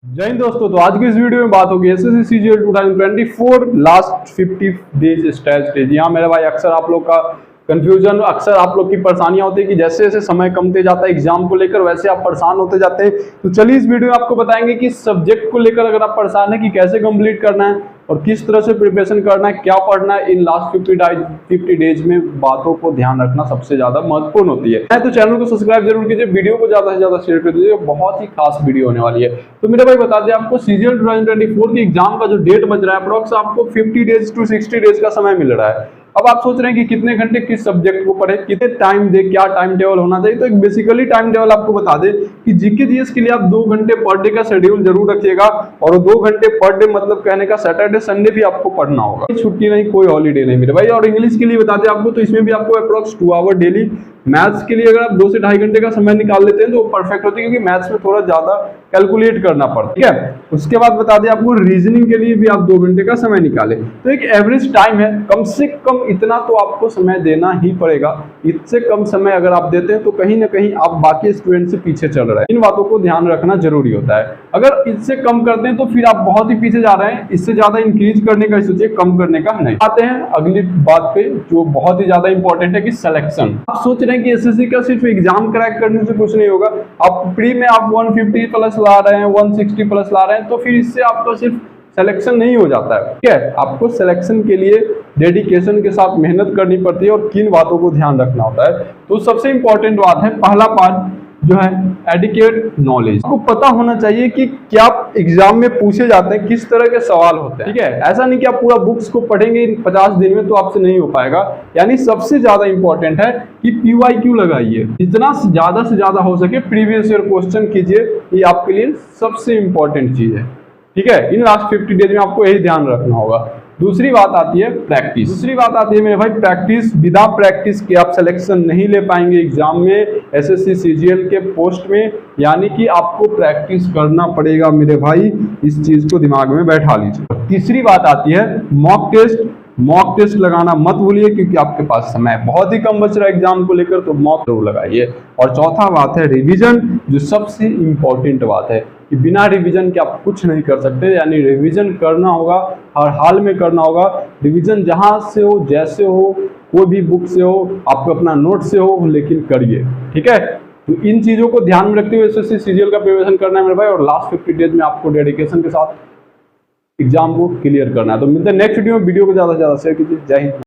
जय हिंद दोस्तों। तो आज की इस वीडियो में बात होगी SSC CGL 2024 last 50 days stretch. यहाँ मेरे भाई अक्सर आप लोग का कंफ्यूजन, अक्सर आप लोग की परेशानियां होती है कि जैसे जैसे समय कमते जाता है एग्जाम को लेकर वैसे आप परेशान होते जाते हैं। तो चलिए इस वीडियो में आपको बताएंगे कि सब्जेक्ट को लेकर अगर आप परेशान है कि कैसे कंप्लीट करना है और किस तरह से प्रिपरेशन करना है, क्या पढ़ना है इन लास्ट 50 डेज में, बातों को ध्यान रखना सबसे ज्यादा महत्वपूर्ण होती है। तो चैनल को सब्सक्राइब जरूर कीजिए, वीडियो को ज्यादा से ज्यादा शेयर कर दीजिए, बहुत ही खास वीडियो होने वाली है। तो मेरे भाई बता दें आपको सीजीएल 2024 की एग्जाम का जो डेट बच रहा है अप्रोक्स आपको 50 डेज टू 60 डेज का समय मिल रहा है। अब आप सोच रहे हैं कि कितने घंटे किस सब्जेक्ट को पढ़े, कितने टाइम दे, क्या टाइम टेबल होना चाहिए। तो एक बेसिकली टाइम टेबल आपको बता दें कि जीके जीएस के लिए आप 2 घंटे पर डे का शेड्यूल जरूर रखिएगा, और 2 घंटे पर डे मतलब कहने का सैटरडे संडे भी आपको पढ़ना होगा, छुट्टी नहीं, कोई हॉलीडे नहीं मेरे भाई। और इंग्लिश के लिए बता दें आपको, तो इसमें भी आपको अप्रोक्स 2 आवर डेली। मैथ्स के लिए अगर आप 2 से 2.5 घंटे का समय निकाल लेते हैं तो परफेक्ट होती है, क्योंकि मैथ्स में थोड़ा ज्यादा कैलकुलेट करना पड़ता है। ठीक है, उसके बाद बता दें आपको रीजनिंग के लिए भी आप 2 घंटे का समय निकालें। तो एक एवरेज टाइम है, कम से कम इतना तो आपको समय देना ही पड़ेगा। इससे कम समय अगर आप देते हैं तो कहीं ना कहीं आप बाकी स्टूडेंट से पीछे चल रहे हैं। इन बातों को ध्यान रखना जरूरी होता है। अगर इससे कम करते हैं तो फिर आप बहुत ही पीछे जा रहे हैं। इससे ज्यादा इंक्रीज करने का सोचिए, कम करने का नहीं। आते हैं अगली बात पे जो बहुत ही ज्यादा इंपॉर्टेंट है कि सिलेक्शन। आप सोच रहे हैं कि एसएससी का सिर्फ एग्जाम क्रैक करने से कुछ नहीं होगा। आप प्री में आप 150 प्लस ला रहे हैं, 160 प्लस ला रहे हैं, तो फिर इससे आपका सिर्फ सिलेक्शन नहीं हो जाता है। ठीक है, आपको सिलेक्शन के लिए डेडिकेशन के साथ मेहनत करनी पड़ती है और किन बातों को ध्यान रखना होता है। तो सबसे इंपॉर्टेंट बात है, पहला पार्ट जो है एडिक्वेट नॉलेज। आपको पता होना चाहिए कि क्या एग्जाम में पूछे जाते हैं, किस तरह के सवाल होते हैं। ठीक है, ऐसा नहीं कि आप पूरा बुक्स को पढ़ेंगे 50 दिन में तो आपसे नहीं हो पाएगा। यानी सबसे ज्यादा इंपॉर्टेंट है कि पीवाईक्यू लगाइए, जितना से ज्यादा हो सके प्रीवियस ईयर क्वेश्चन कीजिए। ये आपके लिए सबसे इंपॉर्टेंट चीज है। ठीक है, इन लास्ट 50 डेज में आपको यही ध्यान रखना होगा। दूसरी बात आती है प्रैक्टिस। दूसरी बात आती है मेरे भाई प्रैक्टिस। विदा प्रैक्टिस के आप सिलेक्शन नहीं ले पाएंगे एग्जाम में, एसएससी सीजीएल के पोस्ट में। यानी कि आपको प्रैक्टिस करना पड़ेगा मेरे भाई, इस चीज को दिमाग में बैठा लीजिए। तीसरी बात आती है मॉक टेस्ट। मॉक टेस्ट लगाना मत भूलिए, क्योंकि आपके पास समय बहुत ही कम बच रहा है एग्जाम को लेकर, तो मॉक जरूर लगाइए। और चौथा बात है रिवीजन, जो सबसे इंपॉर्टेंट बात है कि बिना रिवीजन के आप कुछ नहीं कर सकते। यानी रिवीजन करना होगा, हर हाल में करना होगा। रिवीजन जहां से हो, जैसे हो, कोई भी बुक से हो, आपको अपना नोट से हो, लेकिन करिए। ठीक है, तो इन चीजों को ध्यान में रखते हुए एसएससी सीजीएल का प्रिपरेशन करना है मेरे भाई, और लास्ट 50 डेज में आपको डेडिकेशन के साथ एग्जाम को क्लियर करना है। तो मिलते हैं नेक्स्ट वीडियो में। वीडियो को ज्यादा से ज्यादा शेयर कीजिए। जय हिंद।